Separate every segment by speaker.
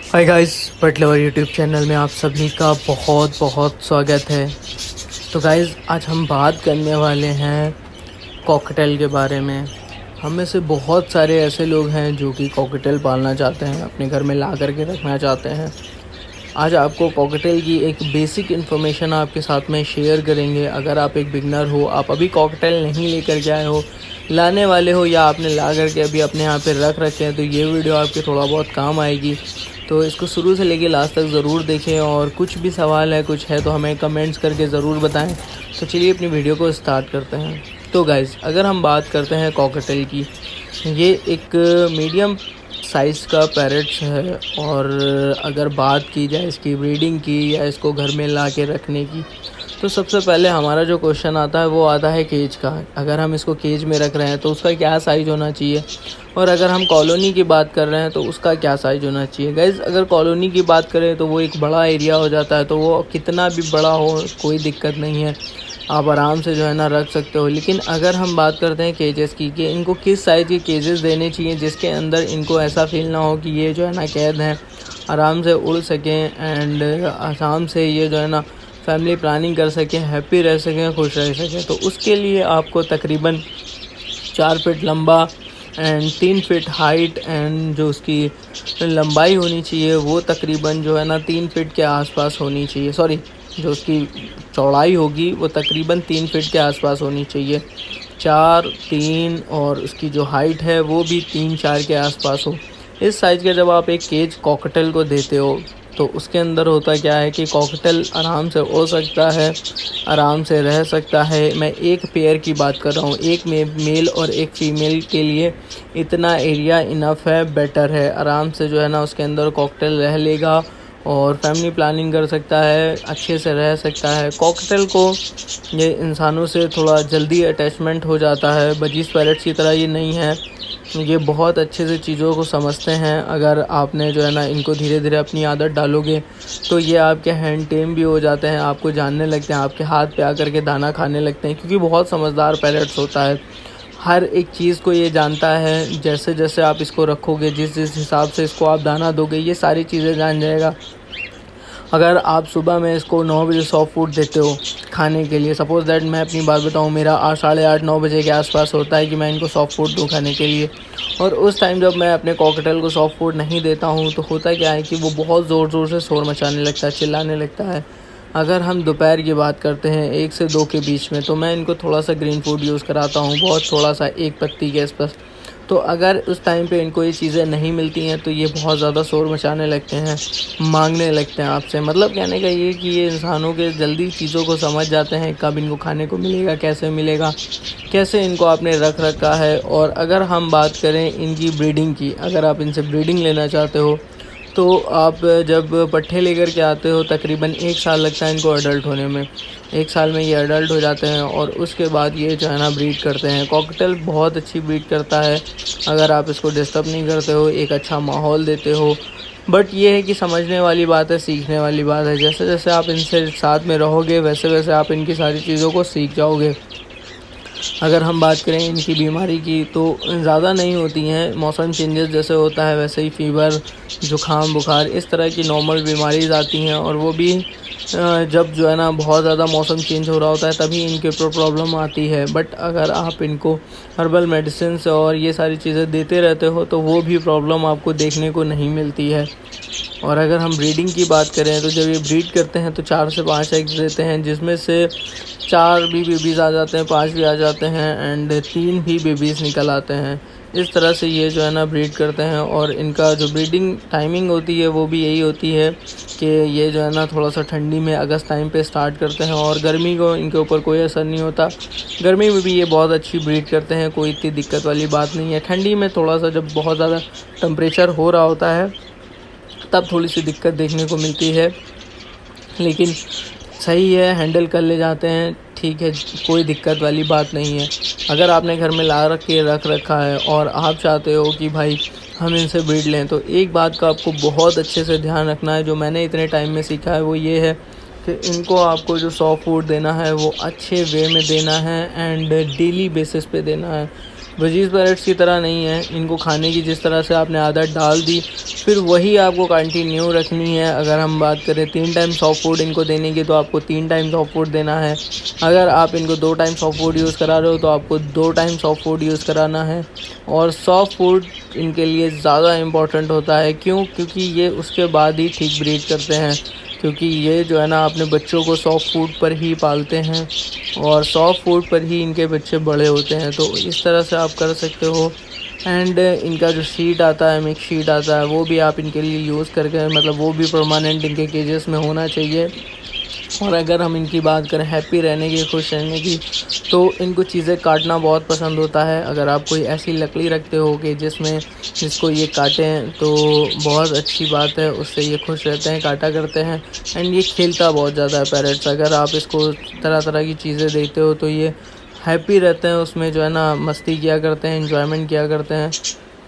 Speaker 1: Hi guys, पेट lover YouTube channel में आप सभी का बहुत बहुत स्वागत है। तो गाइस, आज हम बात करने वाले हैं कॉकटेल के बारे में। हम में से बहुत सारे ऐसे लोग हैं जो कि कॉकटेल पालना चाहते हैं, अपने घर में ला कर के रखना चाहते हैं। आज आपको कॉकटेल की एक बेसिक इन्फॉर्मेशन आपके साथ में शेयर करेंगे। अगर आप एक बिगनर हो, आप अभी कॉकटेल नहीं लेकर के आए हो, लाने वाले हो, या आपने ला करके अभी अपने यहाँ पे रख रखे हैं, तो ये वीडियो आपके थोड़ा बहुत काम आएगी। तो इसको शुरू से लेके लास्ट तक ज़रूर देखें, और कुछ भी सवाल है, कुछ है, तो हमें कमेंट्स करके ज़रूर बताएं। तो चलिए अपनी वीडियो को स्टार्ट करते हैं। तो गाइज़, अगर हम बात करते हैं कॉकटेल की, ये एक मीडियम साइज़ का पैरेट्स है। और अगर बात की जाए इसकी ब्रीडिंग की या इसको घर में ला के रखने की, तो सबसे पहले हमारा जो क्वेश्चन आता है वो आता है केज का। अगर हम इसको केज में रख रहे हैं तो उसका क्या साइज़ होना चाहिए, और अगर हम कॉलोनी की बात कर रहे हैं तो उसका क्या साइज़ होना चाहिए। गाइज़, अगर कॉलोनी की बात करें तो वो एक बड़ा एरिया हो जाता है, तो वो कितना भी बड़ा हो कोई दिक्कत नहीं है, आप आराम से जो है ना रख सकते हो। लेकिन अगर हम बात करते हैं केजेस की, कि इनको किस साइज़ के केजेस देने चाहिए जिसके अंदर इनको ऐसा फील ना हो कि ये जो है ना कैद हैं, आराम से उड़ सकें एंड आराम से ये जो है ना फैमिली प्लानिंग कर सकें, हैप्पी रह सकें, खुश रह सकें। तो उसके लिए आपको तकरीबन 4 फीट लंबा एंड 3 फीट हाइट, एंड जो उसकी लंबाई होनी चाहिए वो तकरीबन जो है ना 3 फीट के आसपास होनी चाहिए। सॉरी, जो उसकी चौड़ाई होगी वो तकरीबन 3 फीट के आसपास होनी चाहिए। 4, 3, और उसकी जो हाइट है वो भी 3-4 के आसपास हो। इस साइज़ का जब आप एक केज कॉकटेल को देते हो, तो उसके अंदर होता क्या है कि कॉकटेल आराम से उड़ सकता है, आराम से रह सकता है। मैं एक पेयर की बात कर रहा हूँ, एक मेल और एक फ़ीमेल के लिए इतना एरिया इनफ है, बेटर है। आराम से जो है ना उसके अंदर कॉकटेल रह लेगा और फैमिली प्लानिंग कर सकता है, अच्छे से रह सकता है। कॉकटेल को ये इंसानों से थोड़ा जल्दी अटैचमेंट हो जाता है, बजीज पैरेट्स की तरह ये नहीं है। ये बहुत अच्छे से चीज़ों को समझते हैं। अगर आपने जो है ना इनको धीरे धीरे अपनी आदत डालोगे तो ये आपके हैंड टेम भी हो जाते हैं, आपको जानने लगते हैं, आपके हाथ पे आकर के दाना खाने लगते हैं, क्योंकि बहुत समझदार पैरेट्स होता है। हर एक चीज़ को ये जानता है, जैसे जैसे आप इसको रखोगे, जिस जिस हिसाब से इसको आप दाना दोगे, ये सारी चीज़ें जान जाएगा। अगर आप सुबह में इसको 9 बजे सॉफ्ट फूड देते हो खाने के लिए, सपोज़ दैट मैं अपनी बात बताऊँ, मेरा 8, साढ़े 8, 9 बजे के आसपास होता है कि मैं इनको सॉफ्ट फूड दूँ खाने के लिए। और उस टाइम जब मैं अपने कॉकटेल को सॉफ्ट फूड नहीं देता हूँ तो होता क्या है कि वो बहुत ज़ोर ज़ोर से शोर मचाने लगता है, चिल्लाने लगता है। अगर हम दोपहर की बात करते हैं 1 से 2 के बीच में, तो मैं इनको थोड़ा सा ग्रीन फूड यूज़ कराता हूँ, बहुत थोड़ा सा, 1 पत्ती के आसपास। तो अगर उस टाइम पे इनको ये चीज़ें नहीं मिलती हैं तो ये बहुत ज़्यादा शोर मचाने लगते हैं, मांगने लगते हैं आपसे। मतलब कहने का ये कि ये इंसानों के जल्दी चीज़ों को समझ जाते हैं, कब इनको खाने को मिलेगा, कैसे मिलेगा, कैसे इनको आपने रख रखा है। और अगर हम बात करें इनकी ब्रीडिंग की, अगर आप इनसे ब्रीडिंग लेना चाहते हो तो आप जब पट्ठे लेकर के आते हो, तकरीबन 1 साल लगता है इनको अडल्ट होने में। 1 साल में ये अडल्ट हो जाते हैं और उसके बाद ये जो है ना ब्रीड करते हैं। कॉकटेल बहुत अच्छी ब्रीड करता है अगर आप इसको डिस्टर्ब नहीं करते हो, एक अच्छा माहौल देते हो। बट ये है कि समझने वाली बात है, सीखने वाली बात है। जैसे जैसे आप इनसे साथ में रहोगे वैसे वैसे आप इनकी सारी चीज़ों को सीख जाओगे। अगर हम बात करें इनकी बीमारी की, तो ज़्यादा नहीं होती हैं। मौसम चेंजेस जैसे होता है वैसे ही फ़ीवर, ज़ुकाम, बुखार, इस तरह की नॉर्मल बीमारीज़ आती हैं। और वो भी जब जो है ना बहुत ज़्यादा मौसम चेंज हो रहा होता है तभी इनके ऊपर प्रॉब्लम आती है। बट अगर आप इनको हर्बल मेडिसिन और ये सारी चीज़ें देते रहते हो तो वो भी प्रॉब्लम आपको देखने को नहीं मिलती है। और अगर हम ब्रीडिंग की बात करें तो जब ये ब्रीड करते हैं तो 4 से 5 एग्स देते हैं, जिसमें से 4 भी बेबीज़ आ जाते हैं, 5 भी आ जाते हैं, एंड 3 भी बेबीज़ निकल आते हैं। इस तरह से ये जो है ना ब्रीड करते हैं। और इनका जो ब्रीडिंग टाइमिंग होती है वो भी यही होती है कि ये जो है ना थोड़ा सा ठंडी में अगस्त टाइम पे स्टार्ट करते हैं, और गर्मी को इनके ऊपर कोई असर नहीं होता। गर्मी में भी ये बहुत अच्छी ब्रीड करते हैं, कोई इतनी दिक्कत वाली बात नहीं है। ठंडी में थोड़ा सा जब बहुत ज़्यादा टेम्परेचर हो रहा होता है तब थोड़ी सी दिक्कत देखने को मिलती है, लेकिन सही है, हैंडल कर ले जाते हैं, ठीक है, कोई दिक्कत वाली बात नहीं है। अगर आपने घर में ला रख रखा है और आप चाहते हो कि भाई हम इनसे ब्रीड लें, तो एक बात का आपको बहुत अच्छे से ध्यान रखना है, जो मैंने इतने टाइम में सीखा है, वो ये है कि इनको आपको जो सॉफ्ट फूड देना है वो अच्छे वे में देना है एंड डेली बेसिस पे देना है। बजीज पैरेट्स की तरह नहीं है। इनको खाने की जिस तरह से आपने आदत डाल दी फिर वही आपको कंटिन्यू रखनी है। अगर हम बात करें 3 टाइम सॉफ्ट फूड इनको देने की तो आपको 3 टाइम सॉफ्ट फूड देना है। अगर आप इनको 2 टाइम सॉफ्ट फूड यूज़ करा रहे हो तो आपको 2 टाइम सॉफ्ट फूड यूज़ कराना है। और सॉफ्ट फूड इनके लिए ज़्यादा इम्पॉर्टेंट होता है। क्यों? क्योंकि ये उसके बाद ही ठीक ब्रीड करते हैं, क्योंकि ये जो है ना अपने बच्चों को सॉफ्ट फूड पर ही पालते हैं और सॉफ्ट फूड पर ही इनके बच्चे बड़े होते हैं। तो इस तरह से आप कर सकते हो। एंड इनका जो शीट आता है, मिक्स शीट आता है, वो भी आप इनके लिए यूज़ करके मतलब वो भी परमानेंट इनके केजेस में होना चाहिए। और अगर हम इनकी बात करें हैप्पी रहने की, खुश रहने की, तो इनको चीज़ें काटना बहुत पसंद होता है। अगर आप कोई ऐसी लकड़ी रखते हो कि जिसको ये काटें तो बहुत अच्छी बात है, उससे ये खुश रहते हैं, काटा करते हैं। एंड ये खेलता बहुत ज़्यादा है पैरेट्स। अगर आप इसको तरह तरह की चीज़ें देते हो तो ये हैप्पी रहते हैं, उसमें जो है ना मस्ती किया करते हैं, एंजॉयमेंट किया करते हैं।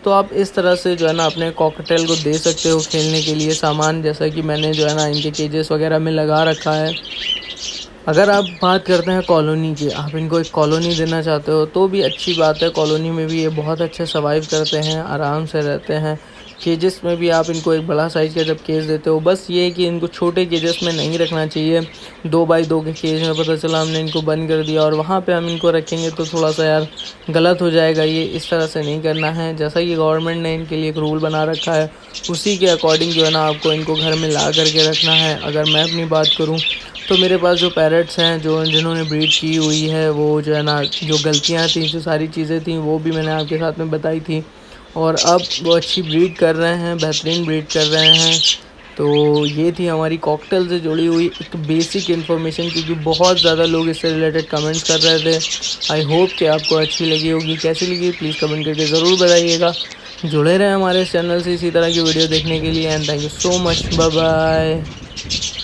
Speaker 1: तो आप इस तरह से जो है ना अपने कॉकटेल को दे सकते हो खेलने के लिए सामान, जैसा कि मैंने जो है ना इनके केजेस वगैरह में लगा रखा है। अगर आप बात करते हैं कॉलोनी की, आप इनको एक कॉलोनी देना चाहते हो तो भी अच्छी बात है। कॉलोनी में भी ये बहुत अच्छे सर्वाइव करते हैं, आराम से रहते हैं। केजेस में भी आप इनको एक बड़ा साइज़ का जब केज देते हो, बस ये है कि इनको छोटे केजेस में नहीं रखना चाहिए। 2 बाई 2 के केज में पता चला हमने इनको बंद कर दिया और वहाँ पे हम इनको रखेंगे तो थोड़ा सा यार गलत हो जाएगा। ये इस तरह से नहीं करना है। जैसा कि गवर्नमेंट ने इनके लिए एक रूल बना रखा है उसी के अकॉर्डिंग जो है ना आपको इनको घर में ला करके रखना है। अगर मैं अपनी बात करूँ तो मेरे पास जो पैरेट्स हैं जिन्होंने ब्रीड की हुई है, वो जो है ना जो गलतियाँ थी, जो सारी चीज़ें थी, वो भी मैंने आपके साथ में बताई थी। और अब वो अच्छी ब्रीड कर रहे हैं, बेहतरीन ब्रीड कर रहे हैं। तो ये थी हमारी कॉकटेल से जुड़ी हुई एक बेसिक इन्फॉर्मेशन, क्योंकि बहुत ज़्यादा लोग इससे रिलेटेड कमेंट्स कर रहे थे। आई होप कि आपको अच्छी लगी होगी। कैसी लगी प्लीज़ कमेंट करके ज़रूर बताइएगा। जुड़े रहें हमारे इस चैनल से इसी तरह की वीडियो देखने के लिए। And thank you so much. Bye bye.